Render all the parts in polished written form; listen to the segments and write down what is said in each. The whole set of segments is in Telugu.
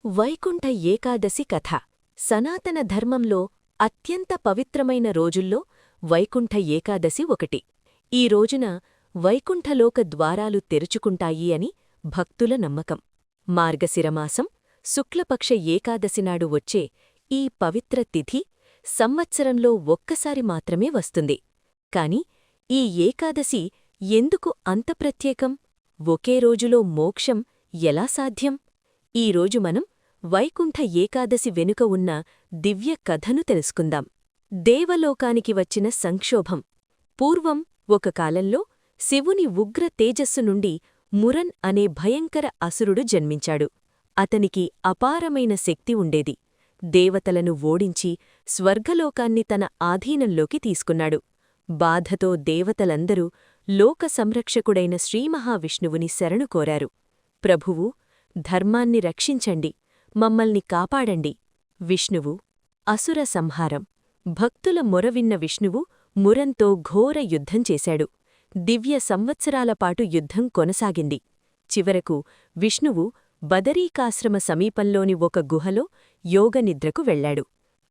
వైకుంఠ ఏకాదశి కథ. సనాతన ధర్మంలో అత్యంత పవిత్రమైన రోజుల్లో వైకుంఠ ఏకాదశి ఒకటి. ఈ రోజున వైకుంఠలోక ద్వారాలు తెరుచుకుంటాయి అని భక్తుల నమ్మకం. మార్గశిరమాసం శుక్లపక్ష ఏకాదశినాడు వచ్చే ఈ పవిత్ర తిథి సంవత్సరంలో ఒక్కసారి మాత్రమే వస్తుంది. కాని ఈ ఏకాదశి ఎందుకు అంత ప్రత్యేకం? ఒకే రోజులో మోక్షం ఎలా సాధ్యం? ఈరోజు మనం వైకుంఠ ఏకాదశి వెనుక ఉన్న దివ్య కథను తెలుసుకుందాం. దేవలోకానికి వచ్చిన సంక్షోభం. పూర్వం ఒక కాలంలో శివుని ఉగ్ర తేజస్సు నుండి మురన్ అనే భయంకర అసురుడు జన్మించాడు. అతనికి అపారమైన శక్తి ఉండేది. దేవతలను ఓడించి స్వర్గలోకాన్ని తన ఆధీనంలోకి తీసుకున్నాడు. బాధతో దేవతలందరూ లోక సంరక్షకుడైన శ్రీమహావిష్ణువుని శరణు కోరారు. ప్రభువూ, ధర్మాన్ని రక్షించండి, మమ్మల్ని కాపాడండి. విష్ణువు అసుర సంహారం. భక్తుల మొరవిన్న విష్ణువు మురంతో ఘోర యుద్ధం చేశాడు. దివ్య సంవత్సరాలపాటు యుద్ధం కొనసాగింది. చివరకు విష్ణువు బదరీకాశ్రమ సమీపంలోని ఒక గుహలో యోగనిద్రకు వెళ్లాడు.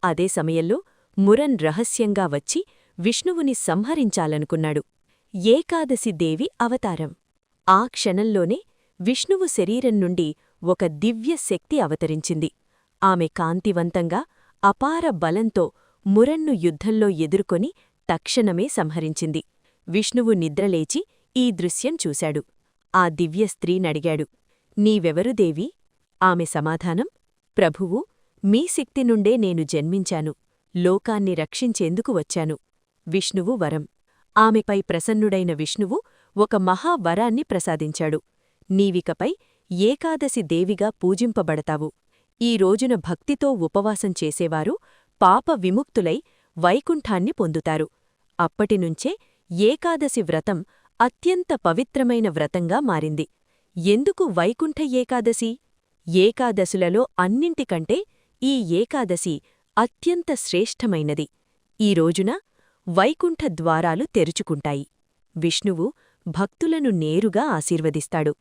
అదే సమయంలో మురన్ రహస్యంగా వచ్చి విష్ణువుని సంహరించాలనుకున్నాడు. ఏకాదశి దేవి అవతారం. ఆ క్షణంలోనే విష్ణువు శరీరం నుండి ఒక దివ్య శక్తి అవతరించింది. ఆమె కాంతివంతంగా అపార బలంతో మురన్ను యుద్ధంలో ఎదుర్కొని తక్షణమే సంహరించింది. విష్ణువు నిద్రలేచి ఈ దృశ్యం చూశాడు. ఆ దివ్య స్త్రీనడిగాడు, నీవెవరు దేవీ? ఆమె సమాధానం, ప్రభువూ, మీ శక్తి నుండే నేను జన్మించాను. లోకాన్ని రక్షించేందుకు వచ్చాను. విష్ణువు వరం. ఆమెపై ప్రసన్నుడైన విష్ణువు ఒక మహావరాన్ని ప్రసాదించాడు. నీవికపై ఏకాదశి దేవిగా పూజింపబడతావు. ఈ రోజున భక్తితో ఉపవాసం చేసేవారు పాప విముక్తులై వైకుంఠాన్ని పొందుతారు. అప్పటినుంచే ఏకాదశి వ్రతం అత్యంత పవిత్రమైన వ్రతంగా మారింది. ఎందుకు వైకుంఠ ఏకాదశి? ఏకాదశులలో అన్నింటికంటే ఈ ఏకాదశి అత్యంత శ్రేష్టమైనది. ఈ రోజున వైకుంఠ ద్వారాలు తెరుచుకుంటాయి. విష్ణువు భక్తులను నేరుగా ఆశీర్వదిస్తాడు.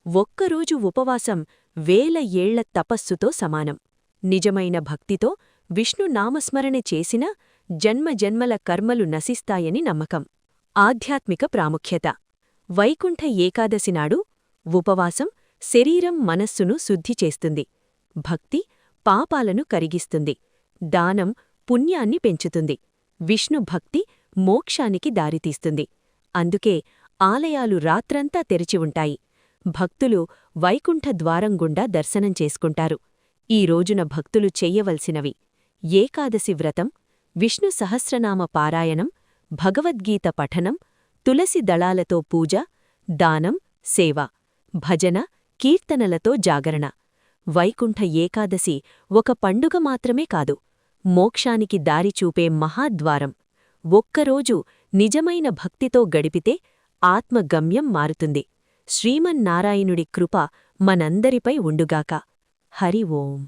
ఒక్కరోజు ఉపవాసం 1000 ఏళ్ల తపస్సుతో సమానం. నిజమైన భక్తితో విష్ణు నామస్మరణ చేసినా జన్మజన్మల కర్మలు నశిస్తాయని నమ్మకం. ఆధ్యాత్మిక ప్రాముఖ్యత. వైకుంఠ ఏకాదశినాడు ఉపవాసం శరీరం మనస్సును శుద్ధి చేస్తుంది. భక్తి పాపాలను కరిగిస్తుంది. దానం పుణ్యాన్ని పెంచుతుంది. విష్ణు భక్తి మోక్షానికి దారితీస్తుంది. అందుకే ఆలయాలు రాత్రంతా తెరిచి ఉంటాయి. భక్తులు వైకుంఠ ద్వారం గుండా దర్శనం చేసుకుంటారు. ఈ రోజున భక్తులు చెయ్యవలసినవి: ఏకాదశి వ్రతం, విష్ణు సహస్రనామ పారాయణం, భగవద్గీత పఠనం, తులసి దళాలతో పూజ, దానం, సేవ, భజన, కీర్తనలతో జాగరణ. వైకుంఠ ఏకాదశి ఒక పండుగ మాత్రమే కాదు, మోక్షానికి దారి చూపే మహాద్వారం. ఒక్కరోజు నిజమైన భక్తితో గడిపితే ఆత్మగమ్యం మారుతుంది. శ్రీమన్నారాయణుడి కృప మనందరిపై ఉండుగాక. హరి ఓం.